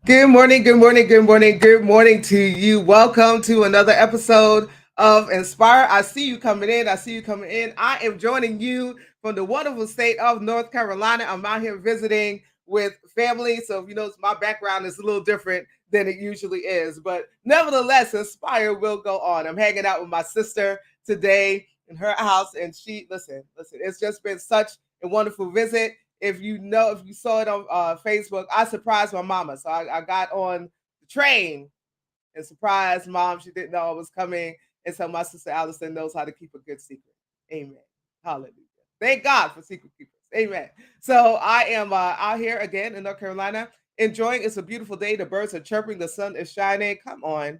Good morning, good morning, good morning, good morning to you. Welcome to another episode of Inspire. I see you coming in. I see you coming in. I am joining you from the wonderful state of North Carolina. I'm out here visiting with family. So, if you notice, my background is a little different than it usually is. But nevertheless, Inspire will go on. I'm hanging out with my sister today in her house. And listen, it's just been such a wonderful visit. If you saw it on Facebook, I surprised my mama. So I got on the train and surprised mom. She didn't know I was coming. And so my sister Allison knows how to keep a good secret. Amen. Hallelujah. Thank God for secret keepers. Amen. So I am out here again in North Carolina enjoying. It's a beautiful day. The birds are chirping. The sun is shining. Come on.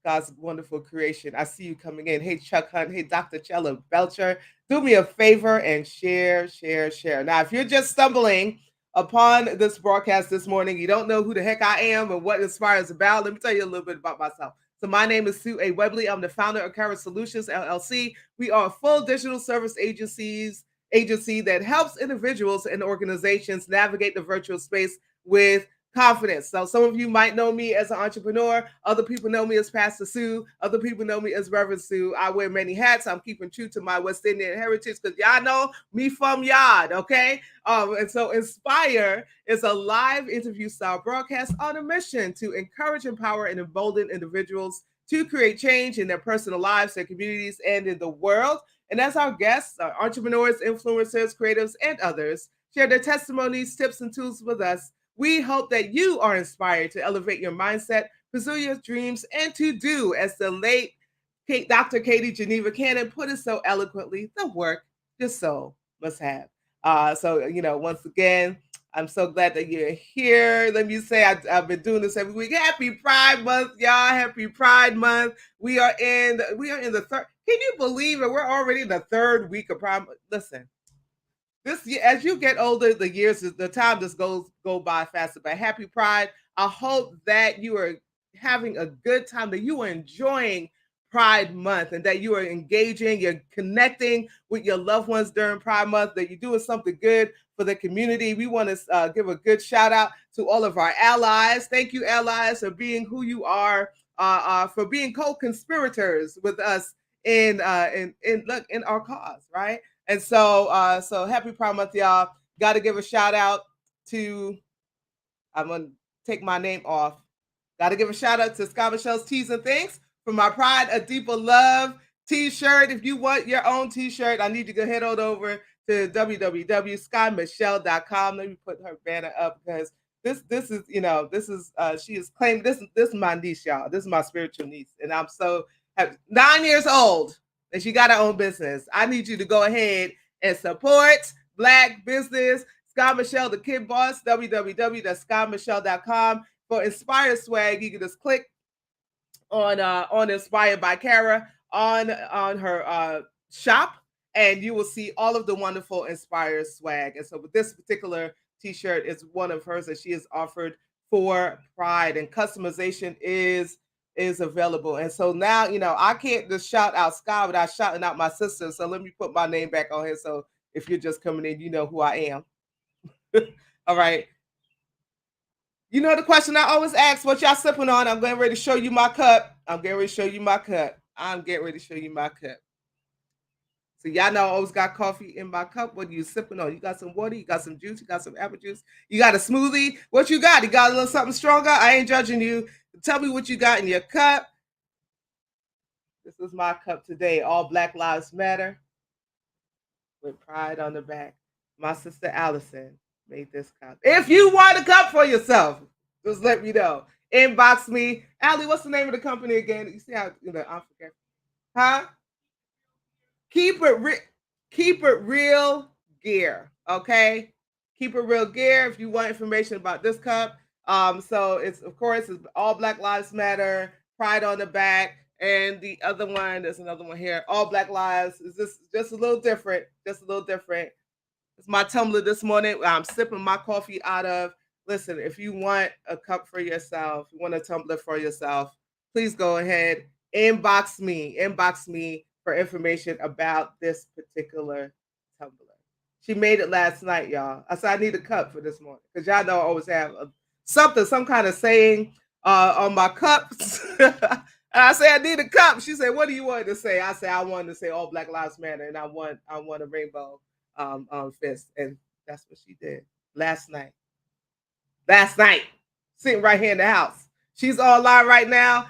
God's wonderful creation. I see you coming in. Hey, Chuck Hunt. Hey, Dr. Chella Belcher. Do me a favor and share, share, share. Now, if you're just stumbling upon this broadcast this morning, you don't know who the heck I am and what Inspire is about, let me tell you a little bit about myself. So my name is Sue A. Webley. I'm the founder of Kara Solutions, LLC. We are a full digital service agency that helps individuals and organizations navigate the virtual space with confidence. So some of you might know me as an entrepreneur. Other people know me as Pastor Sue. Other people know me as Reverend Sue. I wear many hats. I'm keeping true to my West Indian heritage because y'all know me from Yard, okay? And so Inspire is a live interview style broadcast on a mission to encourage, empower, and embolden individuals to create change in their personal lives, their communities, and in the world. And as our guests, entrepreneurs, influencers, creatives, and others share their testimonies, tips, and tools with us, we hope that you are inspired to elevate your mindset, pursue your dreams, and to do, as the late Dr. Katie Geneva Cannon put it so eloquently, the work your soul must have. Once again, I'm so glad that you're here. Let me say, I've been doing this every week. Happy Pride Month, y'all! Happy Pride Month. We are in the third. Can you believe it? We're already in the third week of Pride. Listen, this year, as you get older, the time just go by faster. But happy Pride! I hope that you are having a good time, that you are enjoying Pride Month, and that you are engaging, you're connecting with your loved ones during Pride Month, that you're doing something good for the community. We want to give a good shout out to all of our allies. Thank you, allies, for being who you are, for being co-conspirators with us in our cause, right? And so happy Pride Month, y'all. Got to give a shout out to, I'm going to take my name off. Got to give a shout out to Scott Michelle's Tees and Things for my Pride, a Deeper Love t-shirt. If you want your own t-shirt, I need you to head on over to www.skymichelle.com. Let me put her banner up because this is she is claiming this is my niece, y'all. This is my spiritual niece, and I'm so 9 years old, and she got her own business. I need you to go ahead and support Black business. Scott Michelle, the Kid Boss, www.skymichelle.com. For Inspire swag, you can just click on Inspired by Kara on her shop, and you will see all of the wonderful Inspire swag. And so with this particular t-shirt, it's one of hers that she has offered for Pride, and customization is available. And so now, I can't just shout out Sky without shouting out my sister. So let me put my name back on here. So if you're just coming in, you know who I am. All right. You know the question I always ask, what y'all sipping on? I'm getting ready to show you my cup. I'm getting ready to show you my cup. So y'all know I always got coffee in my cup. What are you sipping on? You got some water? You got some juice? You got some apple juice? You got a smoothie? What you got? You got a little something stronger? I ain't judging you. Tell me what you got in your cup. This is my cup today. All Black Lives Matter with pride on the back. My sister Allison made this cup. If you want a cup for yourself, just let me know. Inbox me. Allie, what's the name of the company again? You see how I'm forgetting. Huh? Keep it real gear. Okay? Keep it real gear if you want information about this cup. So it's all Black Lives Matter, pride on the back. And the other one, there's another one here. All Black Lives is just a little different. It's my tumbler this morning. I'm sipping my coffee out of. Listen, if you want a cup for yourself, you want a tumbler for yourself, please go ahead, inbox me for information about this particular tumbler. She made it last night, y'all. I said I need a cup for this morning because y'all know I always have some kind of saying on my cups. And I said, I need a cup. She said, what do you want to say? I said, I wanted to say all Black Lives Matter, and I want a rainbow fist. And that's what she did last night. Sitting right here in the house. She's online right now.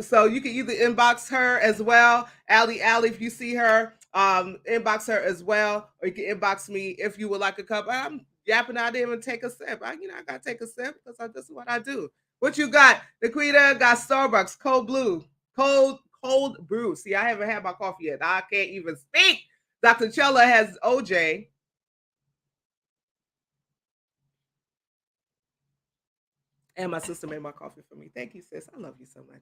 So you can either inbox her as well, Allie, if you see her, inbox her as well, or you can inbox me if you would like a cup. I'm yapping. I didn't even take a sip. I gotta take a sip because this is what I do. What you got? Laquita got Starbucks cold brew. See, I haven't had my coffee yet. I can't even speak. Dr. Chella has OJ. And my sister made my coffee for me. Thank you, sis. I love you so much.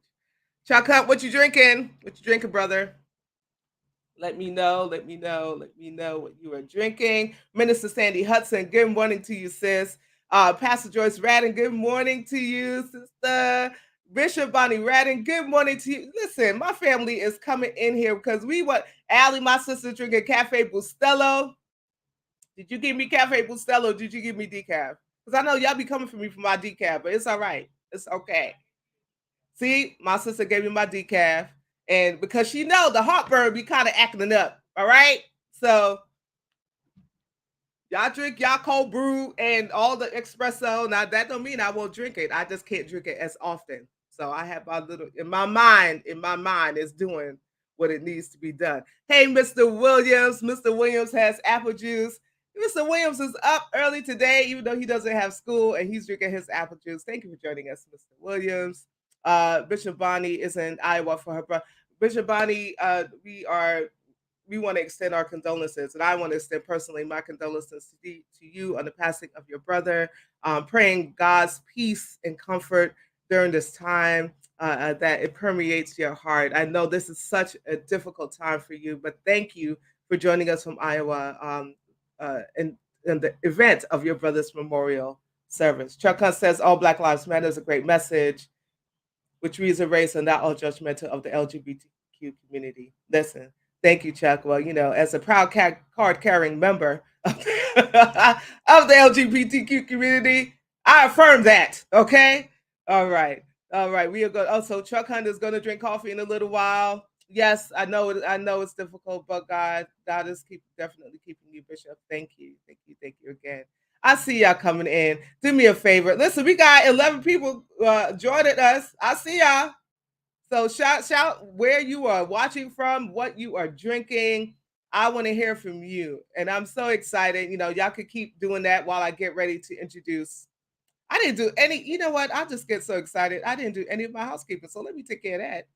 Chuck Hunt, what you drinking? What you drinking, brother? Let me know what you are drinking. Minister Sandy Hudson, good morning to you, sis. Pastor Joyce Radden, good morning to you, sister. Bishop Bonnie Radden, good morning to you. Listen, my family is coming in here because Allie, my sister, drinking Cafe Bustelo. Did you give me Cafe Bustelo? Did you give me decaf? Because I know y'all be coming for me for my decaf, but it's all right. It's okay. See, my sister gave me my decaf, and because she know the heartburn be kind of acting up. All right, so y'all drink y'all cold brew and all the espresso. Now that don't mean I won't drink it. I just can't drink it as often. So I have my little in my mind is doing what it needs to be done. Hey, Mr. Williams. Mr. Williams has apple juice. Mr. Williams is up early today, even though he doesn't have school, and he's drinking his apple juice. Thank you for joining us, Mr. Williams. Bishop Bonnie is in Iowa for her brother. Bishop Bonnie, we want to extend our condolences, and I want to extend personally my condolences to you on the passing of your brother. Praying God's peace and comfort during this time, that it permeates your heart. I know this is such a difficult time for you, but thank you for joining us from Iowa in the event of your brother's memorial service. Chuck Hunt says all Black Lives Matter is a great message, which reads a race and not all judgmental of the LGBTQ community. Listen, thank you, Chuck. Well, as a proud card-carrying member of the LGBTQ community, I affirm that. Okay. All right. We are good. Also, Chuck Hunt is going to drink coffee in a little while. Yes, I know it's difficult, but God is definitely keeping you, Bishop. Thank you again. I see y'all coming in. Do me a favor. Listen, we got 11 people joining us. I see y'all. So shout where you are watching from, what you are drinking. I want to hear from you. And I'm so excited. Y'all could keep doing that while I get ready to introduce. I didn't do any, you know what? I just get so excited. I didn't do any of my housekeeping. So let me take care of that.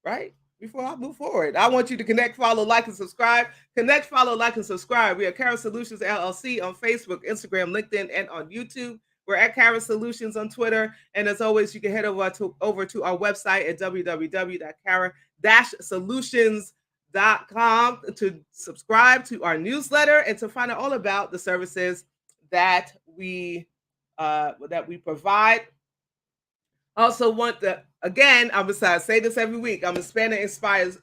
Right? Before I move forward, I want you to connect, follow, like, and subscribe. Connect, follow, like, and subscribe. We are Kara Solutions LLC on Facebook, Instagram, LinkedIn, and on YouTube. We're at Kara Solutions on Twitter. And as always, you can head over to our website at www.kara-solutions.com to subscribe to our newsletter and to find out all about the services that we provide. Also want to, again, I'm going to say this every week, I'm expanding Inspires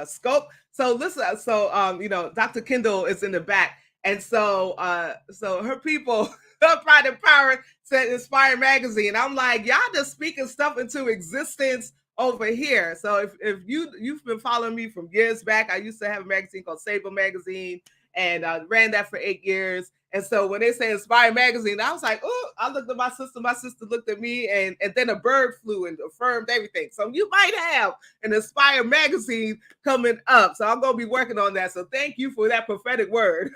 scope. So listen, Dr. Kindall is in the back. And so her people, Pride and Power said Inspire Magazine. I'm like, y'all just speaking stuff into existence over here. So if you've been following me from years back, I used to have a magazine called Sable Magazine, and I ran that for 8 years. And so when they say Inspire Magazine, I was like, oh, I looked at my sister looked at me, and then a bird flew and affirmed everything. So you might have an Inspire Magazine coming up. So I'm going to be working on that. So thank you for that prophetic word,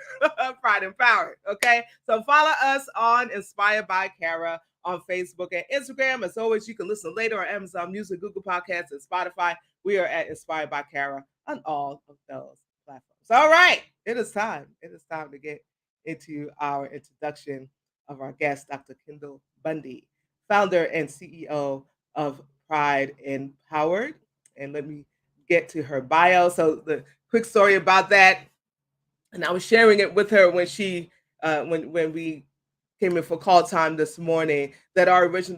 Pride and Power. Okay. So follow us on Inspired by Kara on Facebook and Instagram. As always, you can listen later on Amazon Music, Google Podcasts, and Spotify. We are at Inspired by Kara on all of those platforms. All right. It is time to get into our introduction of our guest, Dr. Kindall Bundy, founder and CEO of Pride Empowered. And let me get to her bio. So the quick story about that, and I was sharing it with her when she when we came in for call time this morning, that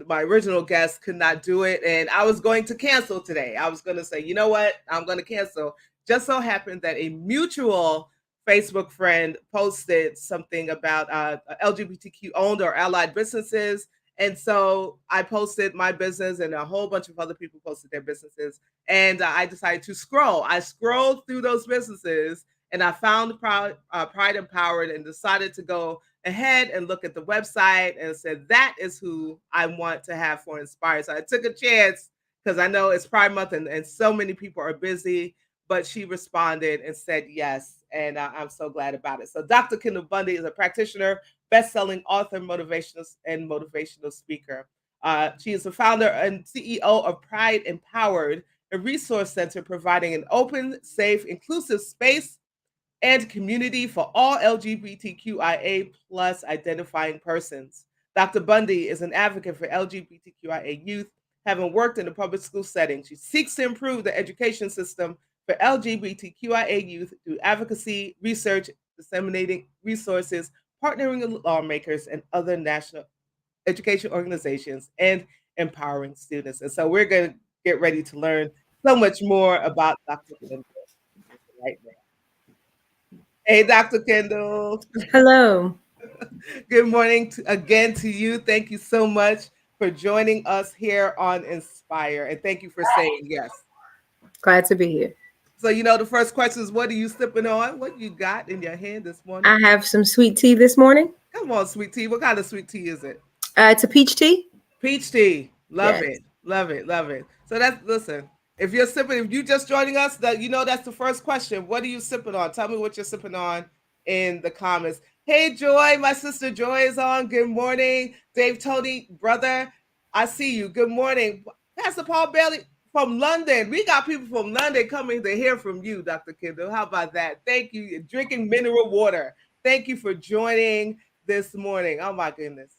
my original guest could not do it, and I was going to cancel today. I was going to say, you know what, I'm going to cancel. Just so happened that a mutual Facebook friend posted something about LGBTQ owned or allied businesses. And so I posted my business, and a whole bunch of other people posted their businesses. And I decided to scroll. I scrolled through those businesses, and I found Pride Empowered, and decided to go ahead and look at the website and said, that is who I want to have for Inspire. So I took a chance because I know it's Pride Month, and so many people are busy, but she responded and said yes. And I'm so glad about it. So Dr. Kindall Bundy is a practitioner, best-selling author, motivational speaker. She is the founder and CEO of Pride Empowered, a resource center providing an open, safe, inclusive space and community for all LGBTQIA plus identifying persons. Dr. Bundy is an advocate for LGBTQIA youth, having worked in the public school setting. She seeks to improve the education system for LGBTQIA youth through advocacy, research, disseminating resources, partnering with lawmakers and other national education organizations, and empowering students. And so we're going to get ready to learn so much more about Dr. Kindall right now. Hey, Dr. Kindall. Hello. Good morning again to you. Thank you so much for joining us here on Inspire. And thank you for saying yes. Glad to be here. So, the first question is, what are you sipping on? What you got in your hand this morning? I have some sweet tea this morning. Come on, sweet tea. What kind of sweet tea is it? It's a peach tea. Peach tea. Love Yes. it. Love it. Love it. So listen, if you just joining us, that's the first question. What are you sipping on? Tell me what you're sipping on in the comments. Hey, Joy, my sister Joy is on. Good morning. Dave Tony, brother, I see you. Good morning. Pastor Paul Bailey from London. We got people from London coming to hear from you, Dr. Kindall. How about that? Thank you. You're drinking mineral water. Thank you for joining this morning. Oh, my goodness.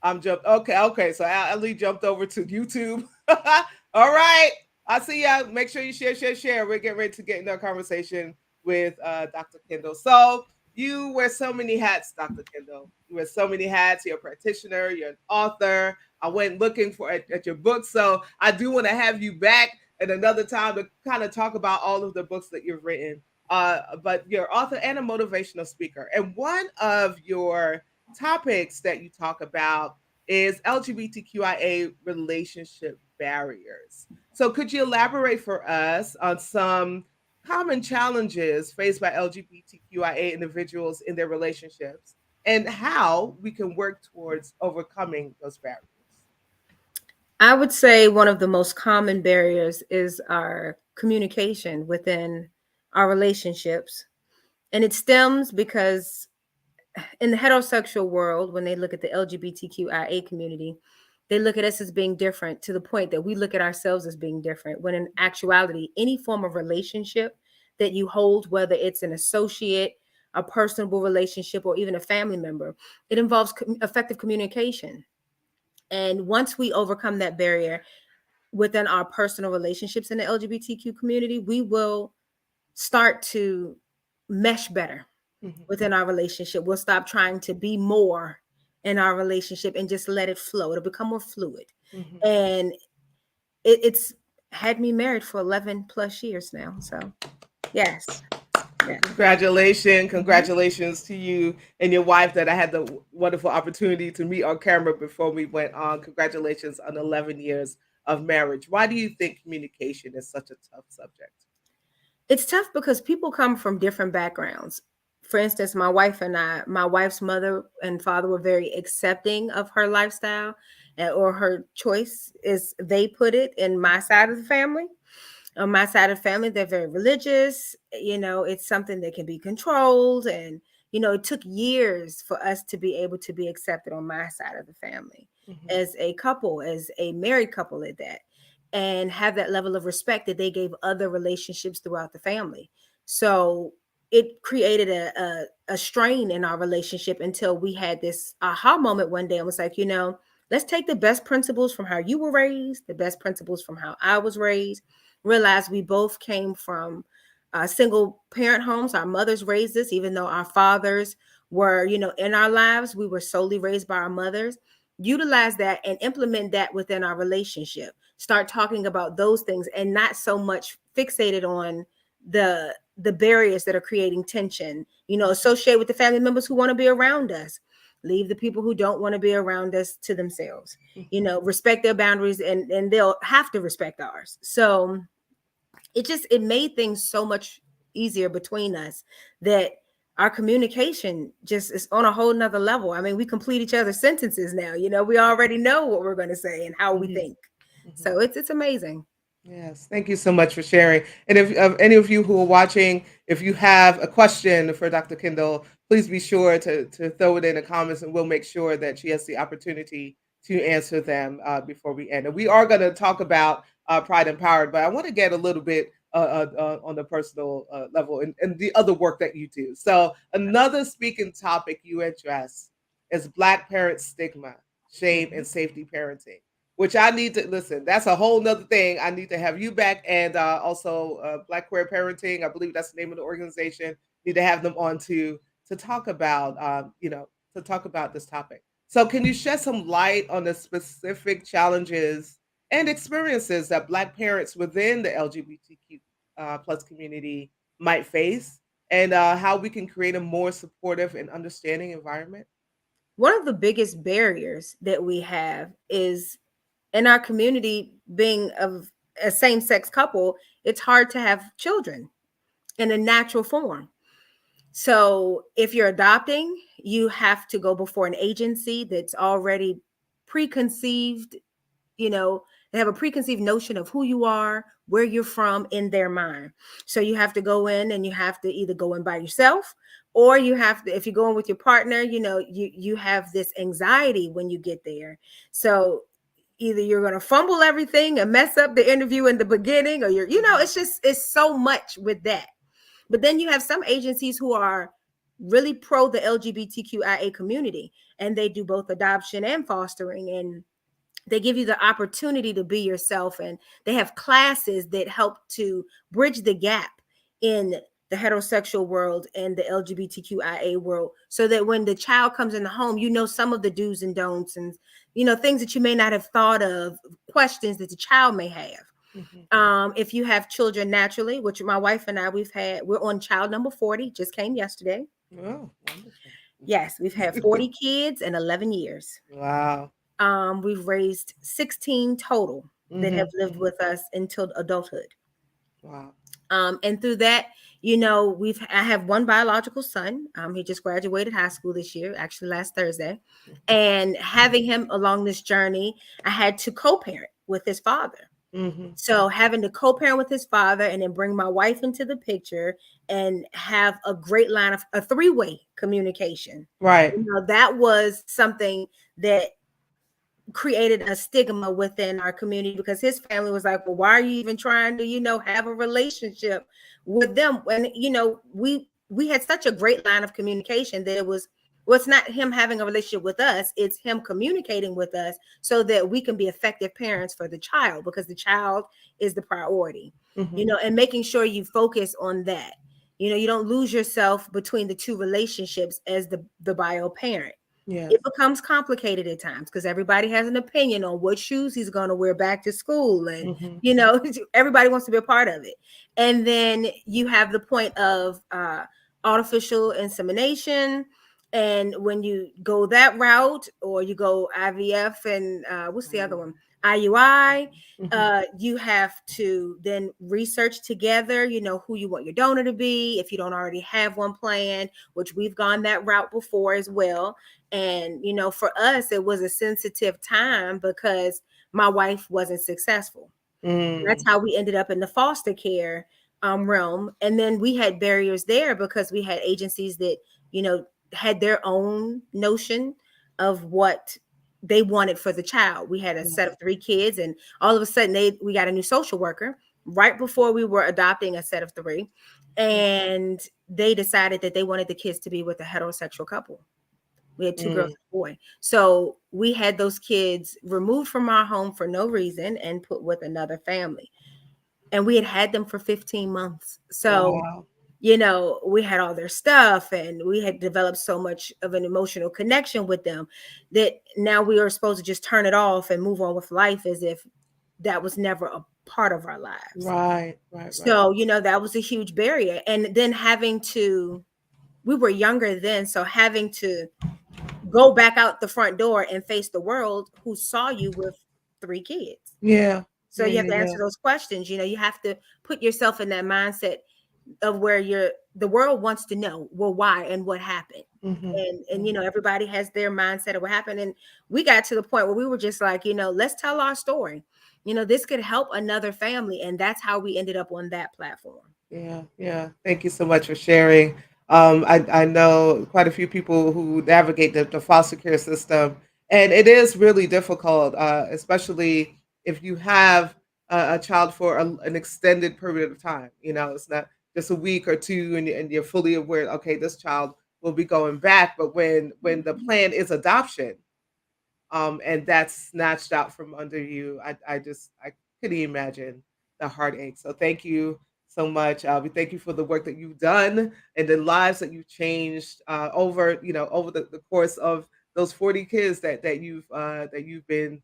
I'm jumped. Okay. So Ali jumped over to YouTube. All right. I see ya. Make sure you share. We're getting ready to get into a conversation with Dr. Kindall. So you wear so many hats, Dr. Kindall. You wear so many hats. You're a practitioner. You're an author. I went looking at your books. So I do want to have you back at another time to kind of talk about all of the books that you've written. But you're an author and a motivational speaker. And one of your topics that you talk about is LGBTQIA relationship barriers. So could you elaborate for us on some common challenges faced by LGBTQIA individuals in their relationships and how we can work towards overcoming those barriers? I would say one of the most common barriers is our communication within our relationships. And it stems because in the heterosexual world, when they look at the LGBTQIA community, they look at us as being different to the point that we look at ourselves as being different. When in actuality, any form of relationship that you hold, whether it's an associate, a personable relationship, or even a family member, it involves effective communication. And once we overcome that barrier within our personal relationships in the LGBTQ community, we will start to mesh better within our relationship. We'll stop trying to be more in our relationship and just let it flow. It'll become more fluid. And it's had me married for 11 plus years now. So, yes. Congratulations to you and your wife that I had the wonderful opportunity to meet on camera before we went on. Congratulations on 11 years of marriage. Why do you think communication is such a tough subject? It's tough because people come from different backgrounds. For instance, my wife's mother and father were very accepting of her lifestyle or her choice, as they put it, in my side of the family. On my side of the family, they're very religious. It's something that can be controlled. And, it took years for us to be able to be accepted on my side of the family as a couple, as a married couple at that, and have that level of respect that they gave other relationships throughout the family. So it created a strain in our relationship until we had this aha moment one day and was like, let's take the best principles from how you were raised, the best principles from how I was raised. Realize we both came from single parent homes. Our mothers raised us, even though our fathers were, in our lives, we were solely raised by our mothers. Utilize that and implement that within our relationship. Start talking about those things and not so much fixated on the the barriers that are creating tension. Associate with the family members who want to be around us. Leave the people who don't want to be around us to themselves. Respect their boundaries, and they'll have to respect ours. So it made things so much easier between us, that our communication just is on a whole nother level. I mean, we complete each other's sentences now. We already know what we're going to say and how we think. So it's amazing. Yes, thank you so much for sharing. And if any of you who are watching, if you have a question for Dr. Kindall, please be sure to throw it in the comments, and we'll make sure that she has the opportunity to answer them before we end. And we are going to talk about Pride Empowered, but I want to get a little bit on the personal level, and the other work that you do. So another speaking topic you address is Black parent stigma, shame, and safety parenting, which I need to listen. That's a whole nother thing. I need to have you back, and also Black Queer Parenting. I believe that's the name of the organization. Need to have them on to talk about to talk about this topic. So, can you shed some light on the specific challenges and experiences that Black parents within the LGBTQ plus community might face, and how we can create a more supportive and understanding environment? One of the biggest barriers that we have is, in our community, being of a same-sex couple, it's hard to have children in a natural form. So if you're adopting, you have to go before an agency that's already preconceived. They have a preconceived notion of who you are, where you're from in their mind. So you have to go in, and you have to either go in by yourself, or you have to, if you're going with your partner, you have this anxiety when you get there. So either you're going to fumble everything and mess up the interview in the beginning, or it's so much with that. But then you have some agencies who are really pro the LGBTQIA community, and they do both adoption and fostering, and they give you the opportunity to be yourself, and they have classes that help to bridge the gap in the heterosexual world and the LGBTQIA world, so that when the child comes in the home, some of the do's and don'ts, and things that you may not have thought of, questions that the child may have. If you have children naturally, which my wife and I, we're on child number 40, just came yesterday. Oh, wonderful. Yes, we've had 40 kids in 11 years. Wow. We've raised 16 total that have lived with us until adulthood. Wow. And through that, I have one biological son. He just graduated high school this year, actually last Thursday. And having him along this journey, I had to co-parent with his father. So having to co-parent with his father, and then bring my wife into the picture, and have a great line of a three-way communication. Right. That was something that created a stigma within our community, because his family was like, well, why are you even trying to have a relationship with them? And we had such a great line of communication that it's not him having a relationship with us, it's him communicating with us so that we can be effective parents for the child, because the child is the priority. And making sure you focus on that. You don't lose yourself between the two relationships as the bio parent. Yes. It becomes complicated at times, because everybody has an opinion on what shoes he's going to wear back to school. And, everybody wants to be a part of it. And then you have the point of artificial insemination. And when you go that route, or you go IVF and what's the other one? IUI, you have to then research together, who you want your donor to be, if you don't already have one planned, which we've gone that route before as well. And, for us, it was a sensitive time because my wife wasn't successful. That's how we ended up in the foster care realm. And then we had barriers there because we had agencies that, had their own notion of what they wanted for the child. We had a set of 3 kids, and all of a sudden we got a new social worker right before we were adopting a set of 3. And they decided that they wanted the kids to be with a heterosexual couple. We had 2 girls and a boy. So we had those kids removed from our home for no reason and put with another family. And we had them for 15 months. So, wow. We had all their stuff, and we had developed so much of an emotional connection with them that now we are supposed to just turn it off and move on with life as if that was never part of our lives. Right, right, right. So, that was a huge barrier. And then we were younger then, so having to go back out the front door and face the world who saw you with 3 kids. Yeah, So yeah, you have yeah, to yeah. answer those questions. You have to put yourself in that mindset of where the world wants to know, well, why and what happened. Mm-hmm, And mm-hmm. everybody has their mindset of what happened. And we got to the point where we were just like, let's tell our story. This could help another family. And that's how we ended up on that platform. Yeah, yeah. Thank you so much for sharing. I know quite a few people who navigate the foster care system, and it is really difficult, especially if you have a child for an extended period of time. It's not just a week or two, and you're fully aware. Okay, this child will be going back, but when the plan is adoption, and that's snatched out from under you. I couldn't imagine the heartache. So thank you so much. We thank you for the work that you've done and the lives that you've changed over the course of those 40 kids that you've been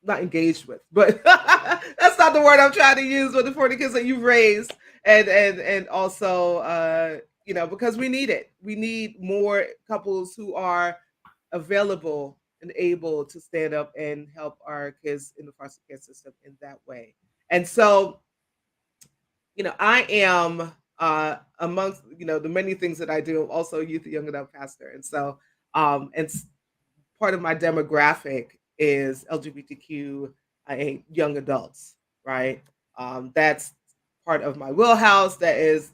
not engaged with, but that's not the word I'm trying to use. But the 40 kids that you've raised, and also because we need it. We need more couples who are available and able to stand up and help our kids in the foster care system in that way. And so, I am amongst the many things that I do. I'm also a youth and young adult pastor, and so and part of my demographic is LGBTQIA young adults, right? That's part of my wheelhouse. That is,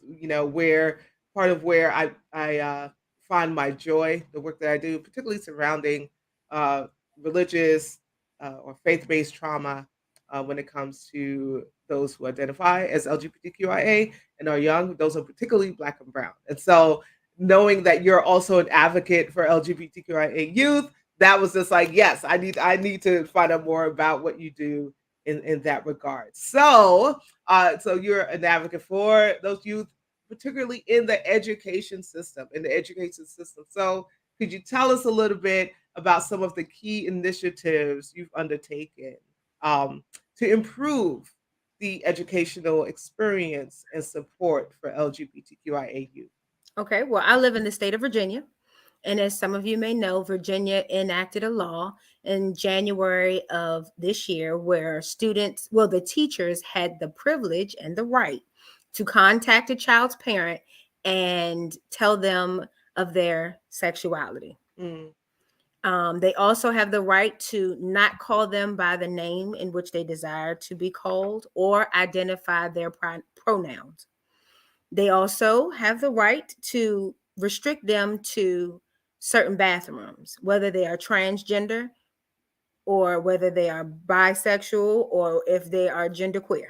where part of where I find my joy, the work that I do, particularly surrounding uh, religious or faith-based trauma when it comes to those who identify as LGBTQIA and are young. Those are particularly Black and Brown, and so knowing that you're also an advocate for LGBTQIA youth, that was just like, yes, I need to find out more about what you do in that regard. So you're an advocate for those youth, particularly in the education system, So could you tell us a little bit about some of the key initiatives you've undertaken um, to improve the educational experience and support for LGBTQIA youth? Okay. Well, I live in the state of Virginia. And as some of you may know, Virginia enacted a law in January of this year where the teachers had the privilege and the right to contact a child's parent and tell them of their sexuality. Mm, They also have the right to not call them by the name in which they desire to be called or identify their pronouns. They also have the right to restrict them to certain bathrooms, whether they are transgender or whether they are bisexual or if they are genderqueer.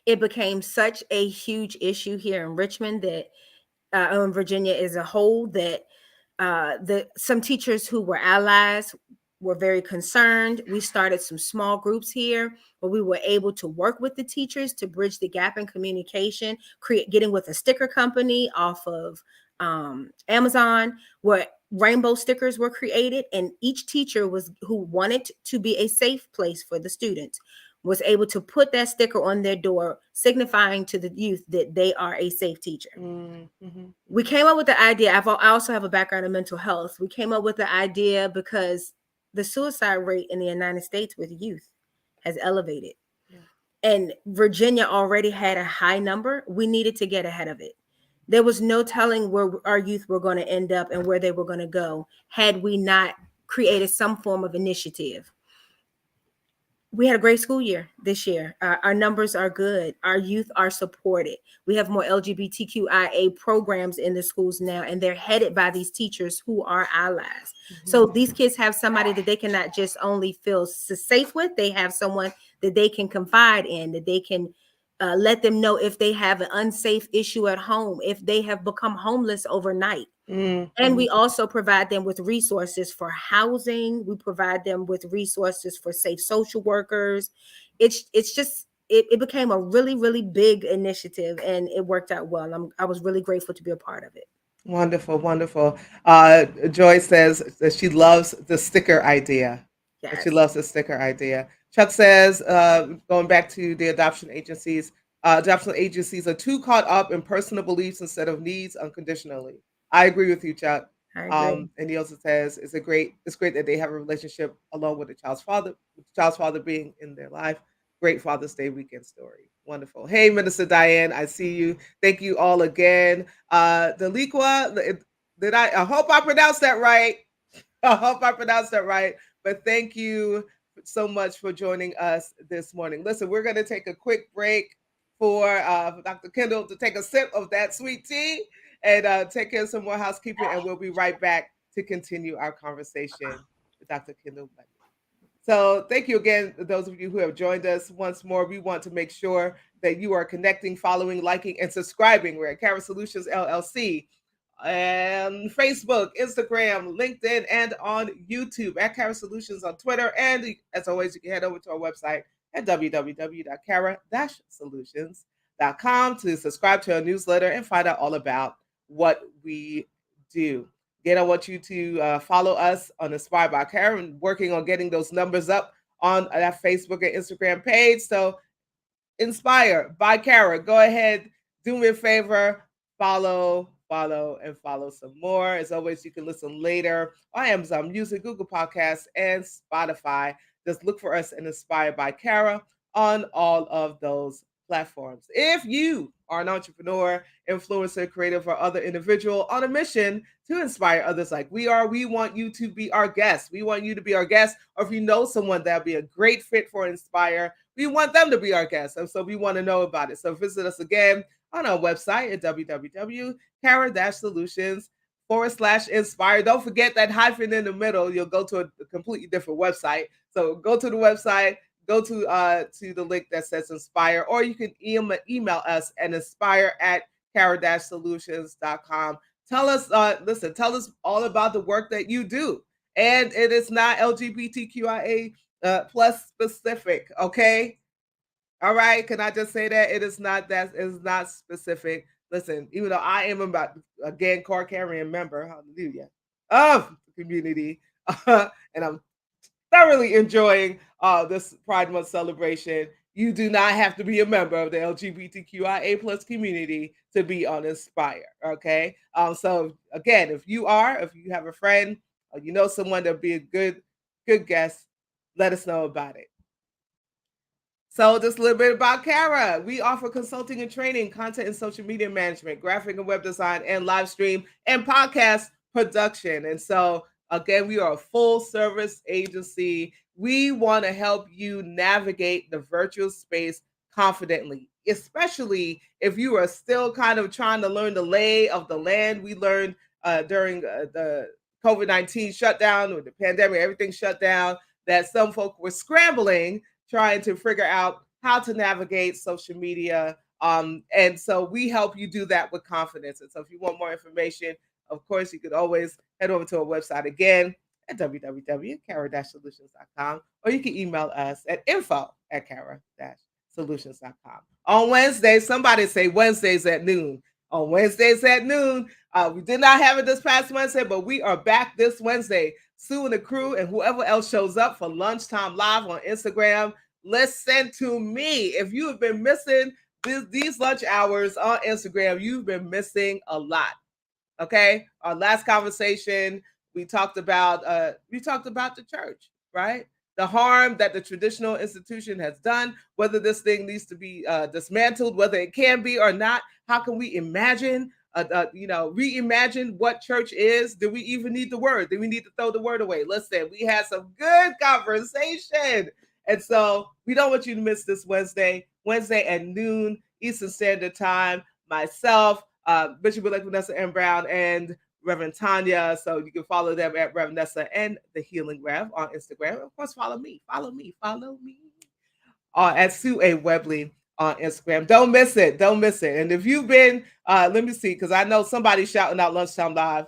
It became such a huge issue here in Richmond that in Virginia as a whole that some teachers who were allies were very concerned. We started some small groups here where we were able to work with the teachers to bridge the gap in communication, getting with a sticker company off of Amazon where rainbow stickers were created, and each teacher who wanted to be a safe place for the students was able to put that sticker on their door signifying to the youth that they are a safe teacher. mm, mhm, We came up with the idea. I also have a background in mental health. We came up with the idea because the suicide rate in the United States with youth has elevated. yeah. And Virginia already had a high number. We needed to get ahead of it. There was no telling where our youth were going to end up and where they were going to go had we not created some form of initiative. We had a great school year this year. Our numbers are good. Our youth are supported. We have more LGBTQIA programs in the schools now, and they're headed by these teachers who are allies. So Mhm. these kids have somebody that they can not just only feel safe with, they have someone that they can confide in, that they can let them know if they have an unsafe issue at home, if they have become homeless overnight. Mm, And mhm. we also provide them with resources for housing. We provide them with resources for safe social workers. It became a really, really big initiative and it worked out well. I was really grateful to be a part of it. Wonderful, wonderful. Joy says that she loves the sticker idea. That she Yes. loves the sticker idea. Chuck says, going back to the adoption agencies are too caught up in personal beliefs instead of needs unconditionally. I agree with you, Chuck. I agree. And he also says it's great that they have a relationship along with the child's father, with the child's father being in their life. Great Father's Day weekend story. Wonderful. Hey, Minister Diane, I see you. Thank you all again. Deliqua, I hope I pronounced that right. I hope I pronounced that right. But thank you so much for joining us this morning. Listen, we're going to take a quick break for Dr. Kindall to take a sip of that sweet tea and take care of some more housekeeping. And we'll be right back to continue our conversation with Dr. Kindall Bundy. So thank you again, those of you who have joined us once more. We want to make sure that you are connecting, following, liking, and subscribing. We're at Cara Solutions LLC and Facebook, Instagram, LinkedIn, and on YouTube at Cara Solutions on Twitter. And as always, you can head over to our website at www.cara-solutions.com to subscribe to our newsletter and find out all about what we do. Again, I want you to follow us on Inspired by Cara and working on getting those numbers up on that Facebook and Instagram page. So Inspire by Cara. Go ahead, do me a favor, follow some more. As always, you can listen later on Amazon Music, Google Podcasts, and Spotify. Just look for us and Inspired by Cara on all of those platforms. If you are an entrepreneur, influencer, creative, or other individual on a mission to inspire others like we are, we want you to be our guest. We want you to be our guest. Or if you know someone that would be a great fit for Inspire, we want them to be our guests. And so we want to know about it. So visit us again on our website at www.cara-solutions/inspire. Don't forget that hyphen in the middle. You'll go to a completely different website. So go to the website, go to the link that says Inspire, or you can email us at inspire@cara-solutions.com. Tell us, tell us all about the work that you do. And it is not LGBTQIA plus specific, okay? All right, can I just say that it is not specific. Listen, even though I am about again card carrying member, hallelujah, of the community, and I'm thoroughly enjoying this Pride Month celebration. You do not have to be a member of the LGBTQIA plus community to be on Inspire. Okay. So again, if you have a friend or you know someone that'd be a good guest, let us know about it. So just a little bit about Cara. We offer consulting and training, content and social media management, graphic and web design, and live stream and podcast production. And so again, we are a full service agency. We want to help you navigate the virtual space confidently, especially if you are still kind of trying to learn the lay of the land. We learned during the COVID-19 shutdown or the pandemic, everything shut down, that some folk were scrambling, trying to figure out how to navigate social media. And so we help you do that with confidence. And so if you want more information, of course, you could always head over to our website again at www.cara-solutions.com, or you can email us at info@cara-solutions.com. On Wednesday, somebody say Wednesdays at noon. On Wednesdays at noon, we did not have it this past Wednesday, but we are back this Wednesday. Sue and the crew and whoever else shows up for Lunchtime Live on Instagram. Listen to me. If you have been missing these lunch hours on Instagram, you've been missing a lot. Okay. Our last conversation, we talked about the church, right? The harm that the traditional institution has done, whether this thing needs to be dismantled, whether it can be or not. How can we imagine, reimagine what church is? Do we even need the word? Do we need to throw the word away? Listen, we had some good conversation. And so we don't want you to miss this Wednesday at noon Eastern Standard Time. Myself, Bishop-elect Vanessa M. Brown, and Reverend Tanya. So you can follow them at Reverend Nessa and the Healing Rev on Instagram. Of course, follow me at Sue A. Webley on Instagram. Don't miss it. And if you've been, let me see, because I know somebody's shouting out Lunchtime Live.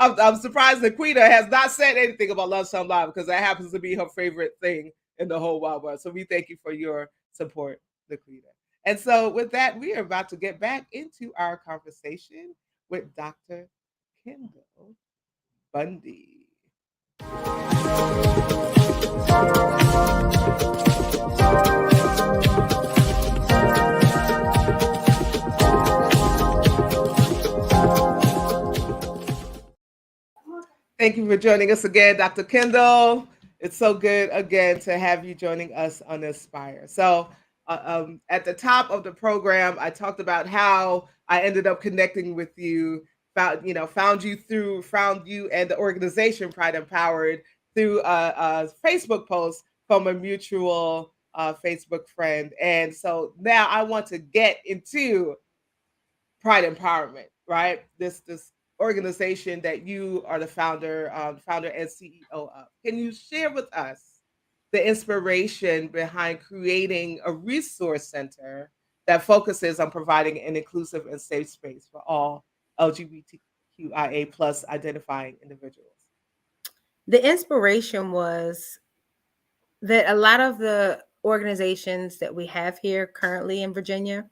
I'm surprised Laquita has not said anything about Lunchtime Live, because that happens to be her favorite thing in the whole wide world. So we thank you for your support, Laquita. And so with that, we are about to get back into our conversation with Dr. Kindall Bundy. Thank you for joining us again, Dr. Kindall. It's so good again to have you joining us on Inspire. So, at the top of the program, I talked about how I ended up connecting with you, found you and the organization Pride Empowered through a Facebook post from a mutual Facebook friend. And so now I want to get into Pride Empowerment, right? This organization that you are the founder and CEO of. Can you share with us the inspiration behind creating a resource center that focuses on providing an inclusive and safe space for all LGBTQIA plus identifying individuals? The inspiration was that a lot of the organizations that we have here currently in Virginia,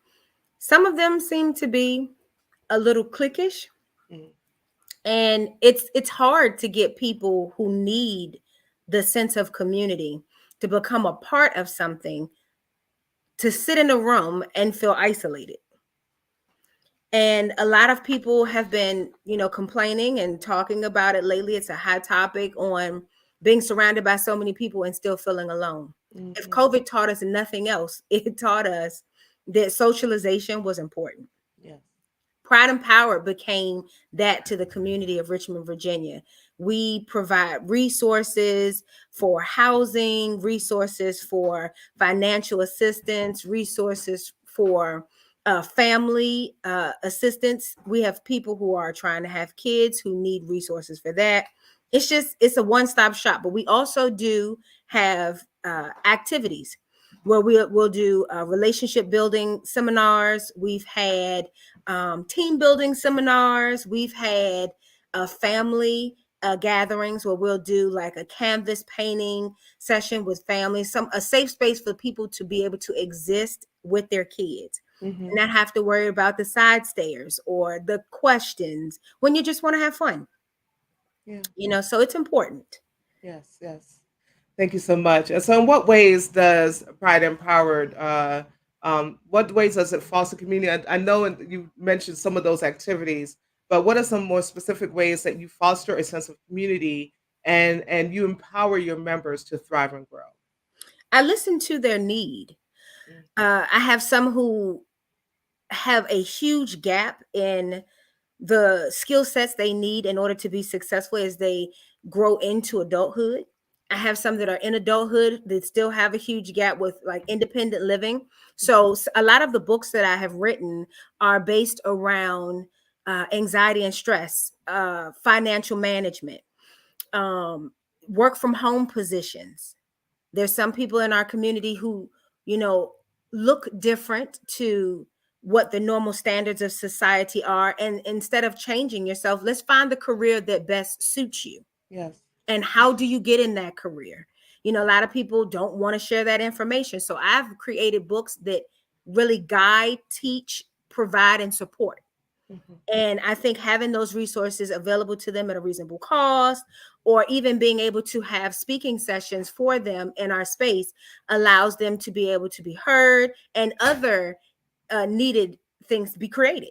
some of them seem to be a little cliquish, Mm, and it's hard to get people who need the sense of community to become a part of something to sit in a room and feel isolated. And a lot of people have been, complaining and talking about it lately. It's a hot topic on being surrounded by so many people and still feeling alone. If mhm. COVID taught us nothing else, it taught us that socialization was important. Yes. Pride and Power became that to the community of Richmond, Virginia. We provide resources for housing, resources for financial assistance, resources for family assistance. We have people who are trying to have kids who need resources for that. It's a one-stop shop, but we also do have activities where we'll do relationship building seminars. We've had team building seminars. We've had family gatherings where we'll do like a canvas painting session with families, a safe space for people to be able to exist with their kids Hmm. and not have to worry about the side stairs or the questions when you just want to have fun. Yeah. So it's important. Yes. Yes. Thank you so much. And so, in what ways does Pride Empowered? What ways does it foster community? I know you mentioned some of those activities, but what are some more specific ways that you foster a sense of community and you empower your members to thrive and grow? I listen to their need. Mm, I have some who have a huge gap in the skill sets they need in order to be successful as they grow into adulthood. I have some that are in adulthood that still have a huge gap with like independent living. So a lot of the books that I have written are based around anxiety and stress, financial management, um, work from home positions. There's some people in our community who, you know, look different to what the normal standards of society are. And instead of changing yourself, let's find the career that best suits you. yes. And how do you get in that career? A lot of people don't want to share that information. So I've created books that really guide, teach, provide, and support. Mhm. And I think having those resources available to them at a reasonable cost, or even being able to have speaking sessions for them in our space, allows them to be able to be heard and other needed things to be created.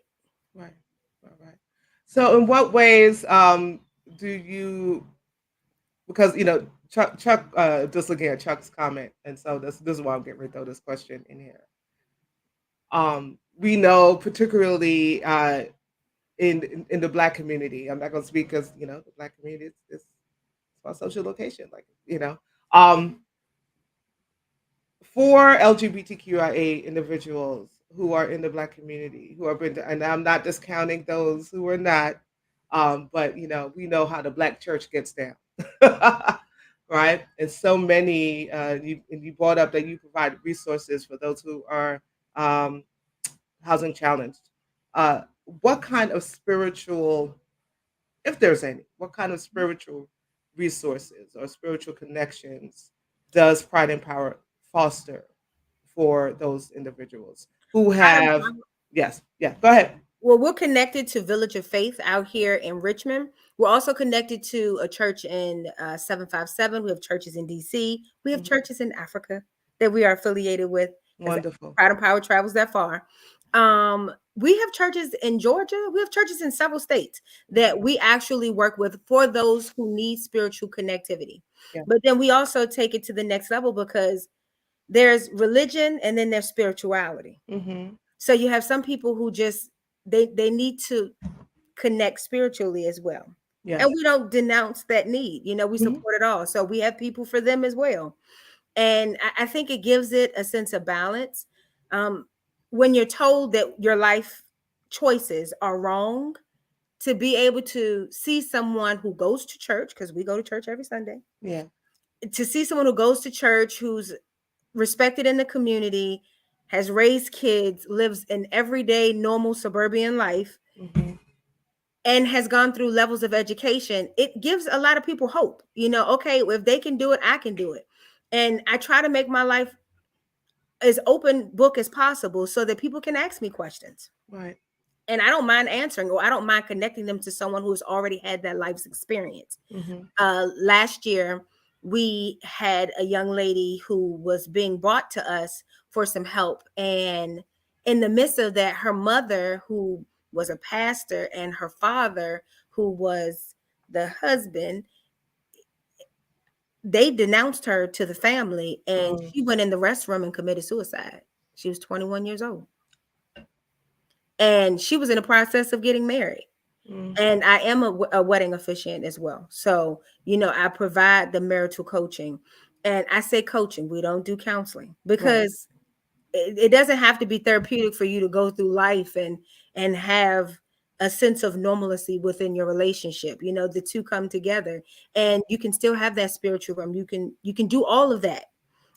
Right. Right. Right. So, in what ways do you? Because Chuck, just looking at Chuck's comment, and so this is why I'm getting ready to throw this question in here. We know particularly in the Black community. I'm not going to speak because the Black community is about social location, like um, for LGBTQIA individuals who are in the Black community who are been, and I'm not discounting those who are not, but we know how the Black church gets down, right? And so many, you brought up that you provide resources for those who are um, housing challenged. Uh, what kind of spiritual, if there's any, what kind of spiritual resources or spiritual connections does Pride and Power foster for those individuals who Pride and have? Power, Yes, yeah. Go ahead. Well, we're connected to Village of Faith out here in Richmond. We're also connected to a church in 757. We have churches in DC. We have Mhm. churches in Africa that we are affiliated with, because Wonderful. Pride and Power travels that far. We have churches in Georgia. We have churches in several states that Mhm. we actually work with for those who need spiritual connectivity. Yeah. But then we also take it to the next level, because there's religion and then there's spirituality. Mhm. So you have some people who just they need to connect spiritually as well. And Yes. we don't denounce that need. We Mhm. support it all. So we have people for them as well. And I think it gives it a sense of balance. Um, when you're told that your life choices are wrong, to be able to see someone who goes to church, because we go to church every Sunday, Yeah. to see someone who goes to church, who's respected in the community, has raised kids, lives an everyday normal suburban life, Mhm. and has gone through levels of education, it gives a lot of people hope. Okay, if they can do it, I can do it. And I try to make my life as open book as possible so that people can ask me questions. Right. And I don't mind answering, or I don't mind connecting them to someone who's already had that life's experience. Mhm. Last year, we had a young lady who was being brought to us for some help. And in the midst of that, her mother, who was a pastor, and her father, who was the husband, they denounced her to the family, and Mm. she went in the restroom and committed suicide. She was 21 years old. And she was in the process of getting married. Mm. And I am a wedding officiant as well. So, I provide the marital coaching. And I say coaching, we don't do counseling, Right. because it doesn't have to be therapeutic for you to go through life and have a sense of normalcy within your relationship. The two come together, and you can still have that spiritual realm. You can do all of that.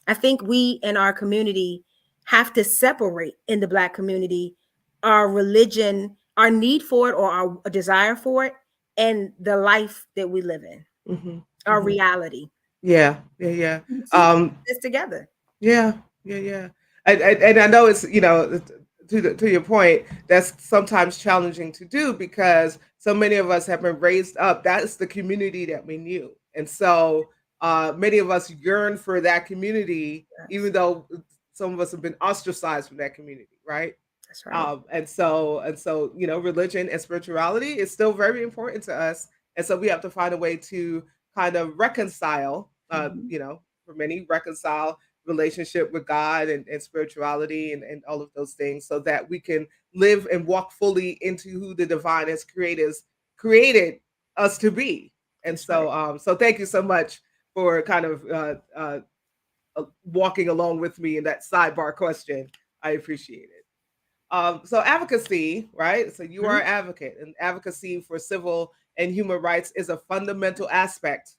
I think we in our community have to separate, in the Black community, our religion, our need for it, or our desire for it, and the life that we live in, Mhm. our Mhm. reality. Yeah. Yeah. Yeah. The two Um. this together. Yeah, yeah, yeah. And I know it's, to your point, that's sometimes challenging to do because so many of us have been raised up. That's the community that we knew. And so many of us yearn for that community, even Yes, though some of us have been ostracized from that community, right? that's right. And so, religion and spirituality is still very important to us. And so we have to find a way to kind of reconcile, Mhm. for many, reconcile relationship with God and spirituality and all of those things so that we can live and walk fully into who the divine has created us to be. And That's right. so thank you so much for kind of walking along with me in that sidebar question. I appreciate it. So advocacy, right? So you are Mhm. an advocate, and advocacy for civil and human rights is a fundamental aspect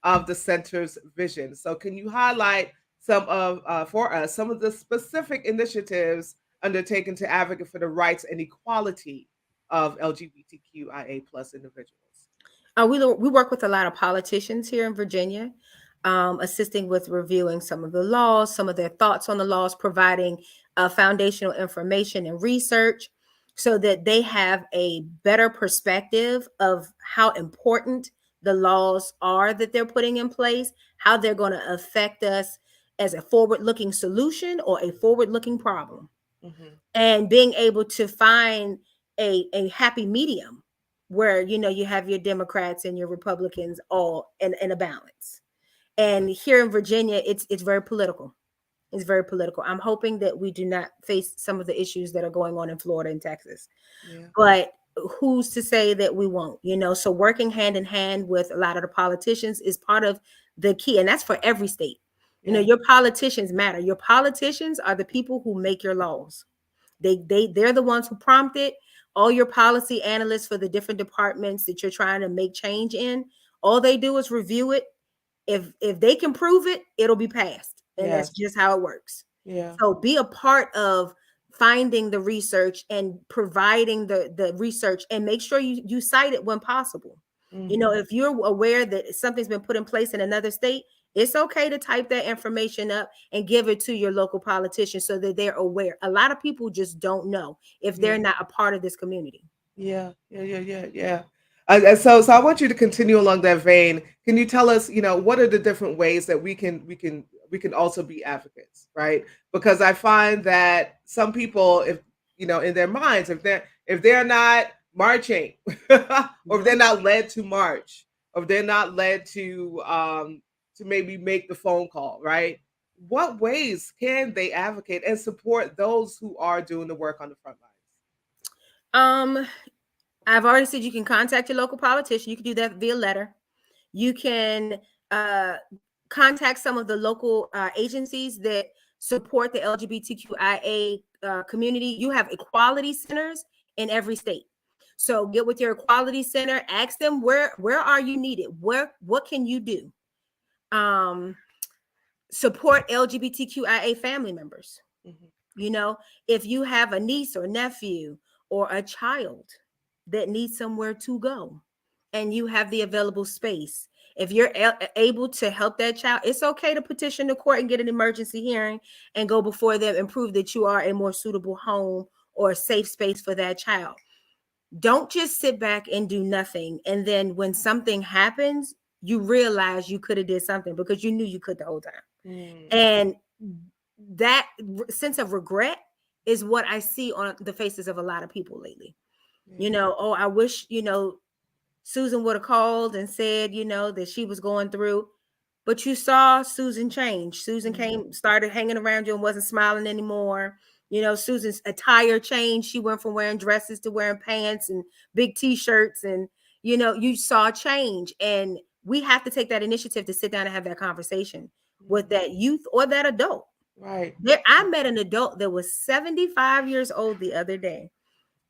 of the center's vision. So can you highlight for us some of the specific initiatives undertaken to advocate for the rights and equality of LGBTQIA plus individuals? We work with a lot of politicians here in Virginia, assisting with reviewing some of the laws, some of their thoughts on the laws, providing foundational information and research so that they have a better perspective of how important the laws are that they're putting in place, how they're going to affect us as a forward looking solution or a forward looking problem, Hmm. and being able to find a happy medium where you have your Democrats and your Republicans all in a balance. And here in Virginia, it's very political. It's very political. I'm hoping that we do not face some of the issues that are going on in Florida and Texas, Yeah, but who's to say that we won't? So working hand in hand with a lot of the politicians is part of the key, and that's for every state. yeah, Your politicians matter. Your politicians are the people who make your laws. They're the ones who prompted all your policy analysts for the different departments that you're trying to make change in. All they do is review it. If they can prove it, it'll be passed. And that's yes, just how it works. yeah. So be a part of finding the research and providing the research, and make sure you cite it when possible. Hmm. If you're aware that something's been put in place in another state, It's okay to type that information up and give it to your local politician so that they're aware. A lot of people just don't know if Yeah. they're not a part of this community. Yeah. So I want you to continue along that vein. Can you tell us, what are the different ways that we can also be advocates, right? Because I find that some people, if in their minds, if they're not marching, or if they're Mhm. not led to march, or if they're not led to maybe make the phone call, right? What ways can they advocate and support those who are doing the work on the front lines? Um, I've already said you can contact your local politician. You can do that via letter. You can uh, contact some of the local agencies that support the LGBTQIA community. You have equality centers in every state. So get with your equality center, ask them where are you needed? What can you do? Um, support LGBTQIA family members. Mhm. You know, if you have a niece or nephew or a child that needs somewhere to go and you have the available space, if you're able to help that child, it's okay to petition the court and get an emergency hearing and go before them and prove that you are a more suitable home or a safe space for that child. Don't just sit back and do nothing. And then when something happens, you realize you could have did something because you knew you could the whole time. Mm. And that sense of regret is what I see on the faces of a lot of people lately. Yeah. Oh, I wish, Susan would have called and said, that she was going through. But you saw Susan change. Susan Mhm. started hanging around you and wasn't smiling anymore. Susan's attire changed. She went from wearing dresses to wearing pants and big t-shirts. And, you saw change. And we have to take that initiative to sit down and have that conversation with Mhm. that youth or that adult. Right. I met an adult that was 75 years old the other day,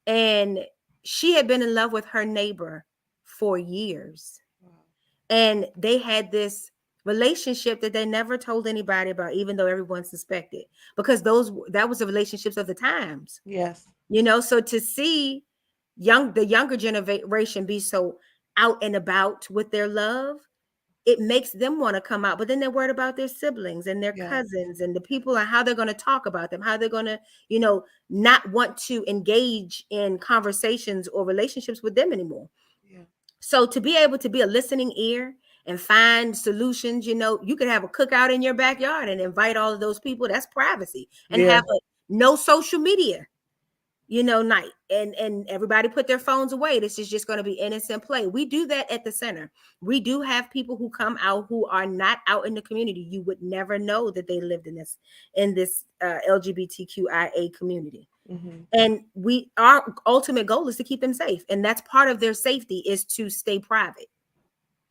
and she had been in love with her neighbor for years. Wow. And they had this relationship that they never told anybody about, even though everyone suspected, because that was the relationships of the times. Yes. So to see the younger generation be so out and about with their love, it makes them want to come out, but then they're worried about their siblings and their Yes. cousins and the people Yes. and how they're going to talk about them, how they're going to, not want to engage in conversations or relationships with them anymore. Yeah. So to be able to be a listening ear and find solutions, you could have a cookout in your backyard and invite all of those people. That's privacy, and Yeah. have a no social media night, and everybody put their phones away. This is just going to be innocent play. We do that at the center. We do have people who come out who are not out in the community. You would never know that they lived in this LGBTQIA community. Mhm. And our ultimate goal is to keep them safe, and that's part of their safety is to stay private.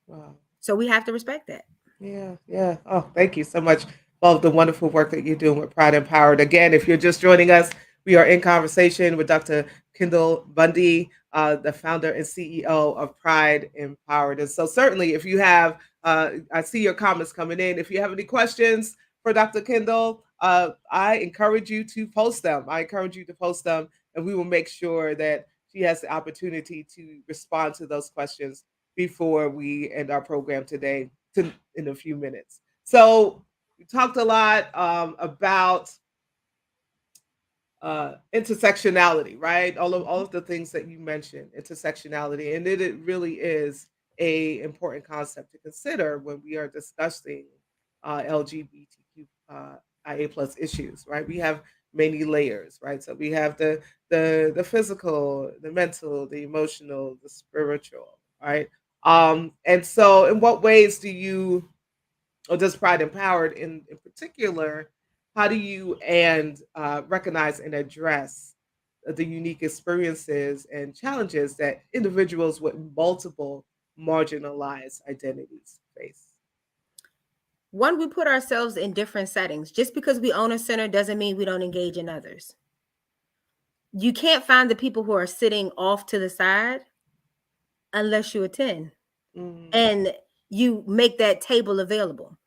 Wow. So we have to respect that. Yeah, yeah. Oh, thank you so much for all of the wonderful work that you're doing with Pride Empowered. Again, if you're just joining us, we are in conversation with Dr. Kindall Bundy, the founder and CEO of Pride Empowered. And so, certainly, if you have, I see your comments coming in. If you have any questions for Dr. Kindall, I encourage you to post them. And we will make sure that she has the opportunity to respond to those questions before we end our program today in a few minutes. So we talked a lot about intersectionality, right? All of the things that you mentioned, intersectionality, and it really is a important concept to consider when we are discussing LGBTQ IA plus issues, right? We have many layers, right? So we have the physical, the mental, the emotional, the spiritual, right? And so, in what ways do you or does Pride Empowered in particular, how do you and recognize and address the unique experiences and challenges that individuals with multiple marginalized identities face? One, we put ourselves in different settings. Just because we own a center doesn't mean we don't engage in others. You can't find the people who are sitting off to the side unless you attend Mm, and you make that table available.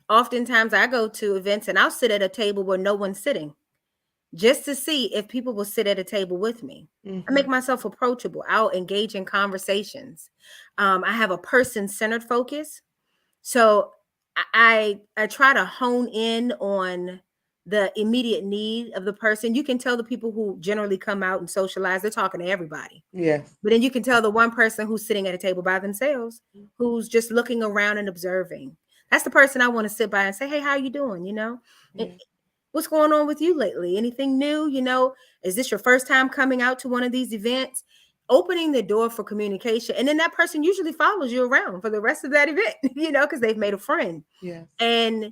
Oftentimes I go to events and I'll sit at a table where no one's sitting just to see if people will sit at a table with me. I mhm, make myself approachable. I'll engage in conversations. I have a person centered focus. So I try to hone in on the immediate need of the person. You can tell the people who generally come out and socialize, they're talking to everybody. Yes. But then you can tell the one person who's sitting at a table by themselves, who's just looking around and observing. That's the person I want to sit by and say, "Hey, how you doing? Yeah. What's going on with you lately? Anything new? Is this your first time coming out to one of these events?" Opening the door for communication. And then that person usually follows you around for the rest of that event, because they've made a friend. Yes. And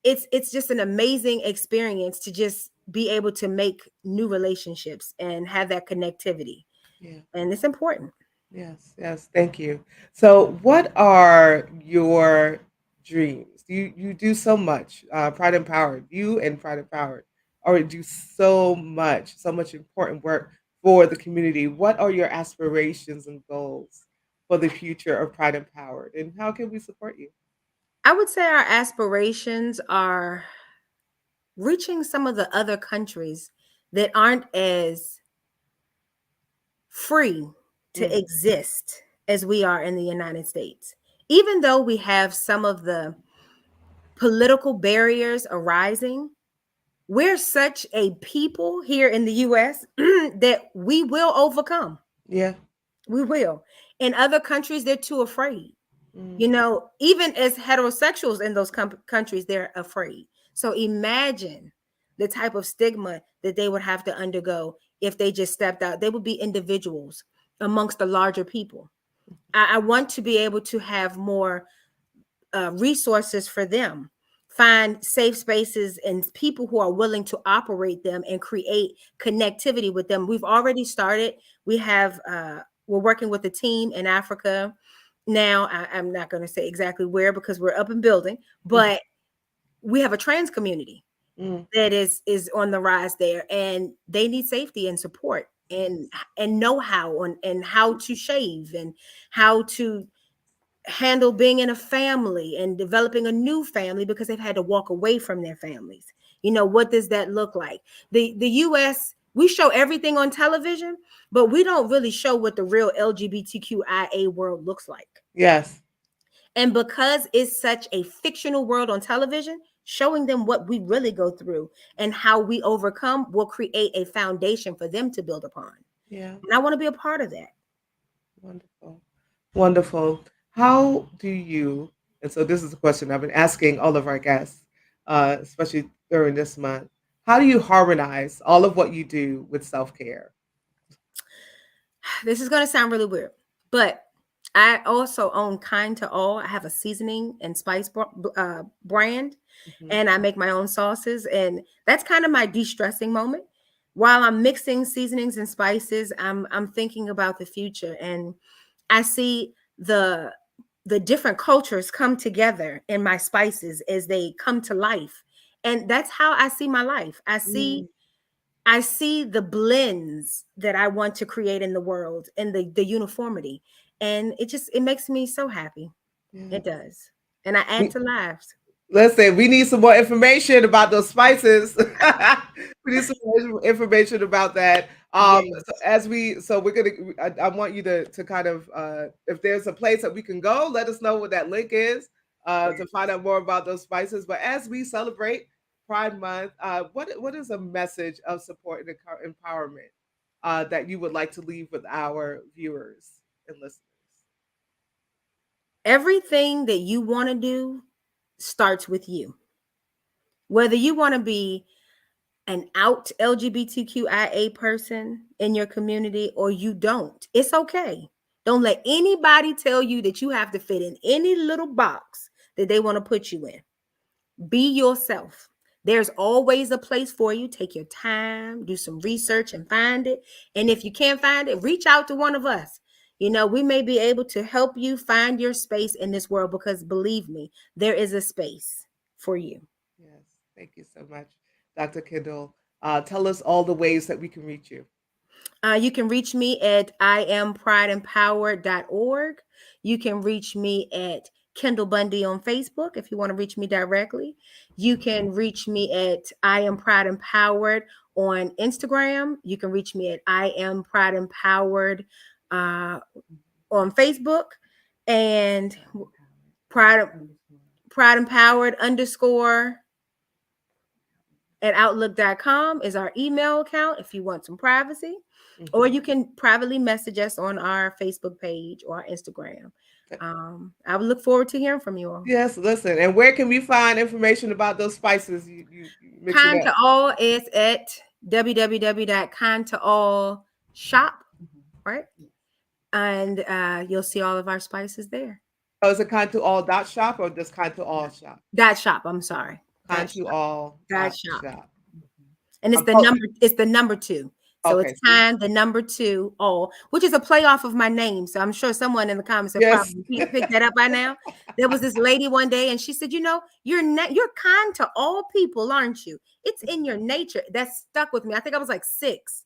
it's just an amazing experience to just be able to make new relationships and have that connectivity. Yeah. And it's important. Yes, yes, thank you. So, what are your dreams? You do so much, Pride Empowered. You and Pride Empowered already do so much important work for the community. What are your aspirations and goals for the future of Pride Empowered, and how can we support you? I would say our aspirations are reaching some of the other countries that aren't as free to Mm, exist as we are in the United States. Even though we have some of the political barriers arising, we're such a people here in the US that we will overcome. yeah. We will. In other countries, they're too afraid. Mm, Even as heterosexuals in those countries, they're afraid. So imagine the type of stigma that they would have to undergo if they just stepped out. They would be individuals amongst the larger people. I want to be able to have more resources for them, find safe spaces and people who are willing to operate them and create connectivity with them. We've already started. We're working with a team in Africa now. I'm not going to say exactly where because we're up and building, mm, but we have a trans community mm, that is on the rise there, and they need safety and support and know how and how to shave and how to handle being in a family and developing a new family because they've had to walk away from their families. What does that look like? The US, we show everything on television, but we don't really show what the real LGBTQIA world looks like. yes. And because it's such a fictional world on television, showing them what we really go through and how we overcome will create a foundation for them to build upon. Yeah. And I want to be a part of that. Wonderful. Wonderful. How do you, and so this is a question I've been asking all of our guests, especially during this month, how do you harmonize all of what you do with self care? This is going to sound really weird, but I also own Kind to All. I have a seasoning and spice brand, Hmm. and I make my own sauces. And that's kind of my de stressing moment. While I'm mixing seasonings and spices, I'm thinking about the future, and I see the different cultures come together in my spices as they come to life. And that's how I see my life. I see the blends that I want to create in the world and the uniformity. And it makes me so happy. Yeah. It does. And I add to lives. Listen, we need some more information about those spices. We need some more information about that. So Yes. so we're gonna. I want you to kind of, if there's a place that we can go, let us know what that link is, to find out more about those spices. But as we celebrate Pride Month, what is a message of support and empowerment that you would like to leave with our viewers and listeners? Everything that you want to do starts with you. Whether you want to be an out LGBTQIA person in your community or you don't, it's okay. Don't let anybody tell you that you have to fit in any little box that they want to put you in. Be yourself. There's always a place for you. Take your time, do some research and find it. And if you can't find it, reach out to one of us. We may be able to help you find your space in this world because believe me, there is a space for you. Yes, thank you so much, Dr. Kindall. Tell us all the ways that we can reach you. You can reach me at IamPrideEmpowered.org. You can reach me at Kindall Bundy on Facebook if you want to reach me directly. You can reach me at I Am Pride Empowered on Instagram. You can reach me at I Am Pride Empowered uh, on Facebook and Pride prideempowered_ at outlook.com is our email account if you want some privacy, or you can privately message us on our Facebook page or Instagram. I would look forward to hearing from you all. Yes, listen. And where can we find information about those spices you mixing Kind up? to All is at www.kindtoallshop, right? And you'll see all of our spices there. Oh, is it kind to all dot shop or just kind to all shop? Dot shop. I'm sorry. Kind to all Dot dot shop. shop. And it's the number 2. So Okay, it's kind, the number 2, all, which is a play off of my name. So I'm sure someone in the comments have yes. probably picked that up by now. There was this lady one day, and she said, "You know, you're kind to all people, aren't you? It's in your nature." That stuck with me. I think I was like 6.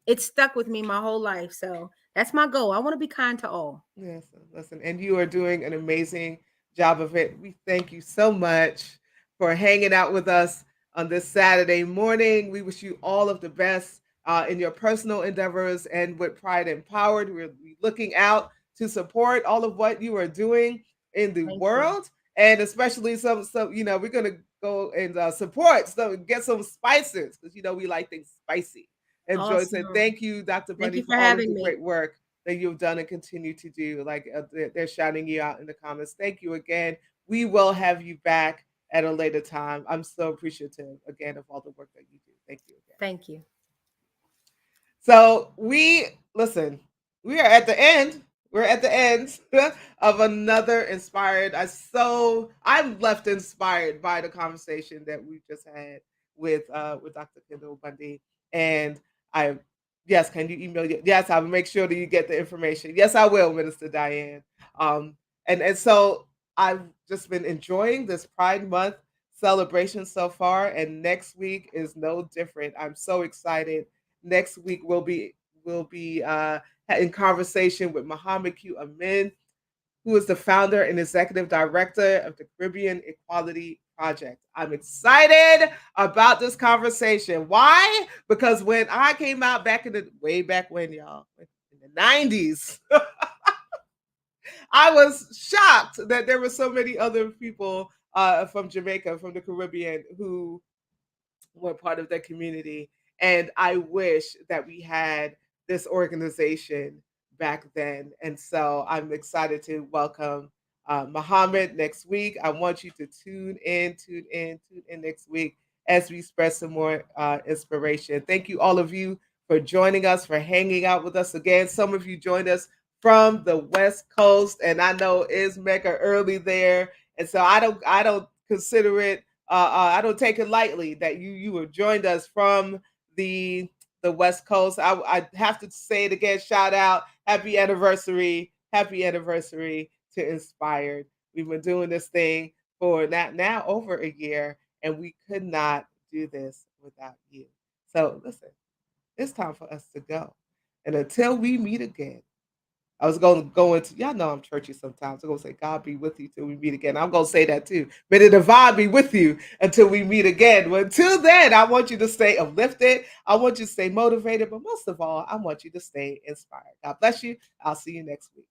It stuck with me my whole life. So that's my goal. I want to be kind to all. Yes, listen, and you are doing an amazing job of it. We thank you so much for hanging out with us on this Saturday morning. We wish you all of the best in your personal endeavors and with Pride Empowered. We're looking out to support all of what you are doing in the world, and especially some we're gonna go and support, so get some spices because we like things spicy. And Joy said, "Thank you, Dr. Bundy, for all of the great work that you've done and continue to do." Like they're shouting you out in the comments. Thank you again. We will have you back at a later time. I'm so appreciative again of all the work that you do. Thank you again. Thank you. So we are at the end. We're at the end of another inspired. I'm left inspired by the conversation that we just had with Dr. Kindall Bundy. And yes, can you email you? Yes, I will make sure that you get the information. Yes, I will, Minister Diane. And so I've just been enjoying this Pride Month celebration so far, and next week is no different. I'm so excited. Next week we'll be in conversation with Muhammad Q. Amin, who is the founder and executive director of the Caribbean Equality Project. I'm excited about this conversation. Why? Because when I came out way back when, y'all, in the 90s, I was shocked that there were so many other people from Jamaica, from the Caribbean, who were part of that community. And I wish that we had this organization back then. And so I'm excited to welcome Muhammad next week. I want you to tune in next week as we spread some more inspiration. Thank you, all of you, for joining us, for hanging out with us again. Some of you joined us from the West Coast, and I know it's mega early there. And so I don't consider it I don't take it lightly that you have joined us from the West Coast. I have to say it again. Shout out, happy anniversary to Inspired. We've been doing this thing for now over a year, and we could not do this without you. So listen, it's time for us to go, and until we meet again. I was going to go into, y'all know I'm churchy sometimes. I'm going to say, God be with you till we meet again. I'm going to say that too. May the divine be with you until we meet again. But until then, I want you to stay uplifted. I want you to stay motivated. But most of all, I want you to stay inspired. God bless you. I'll see you next week.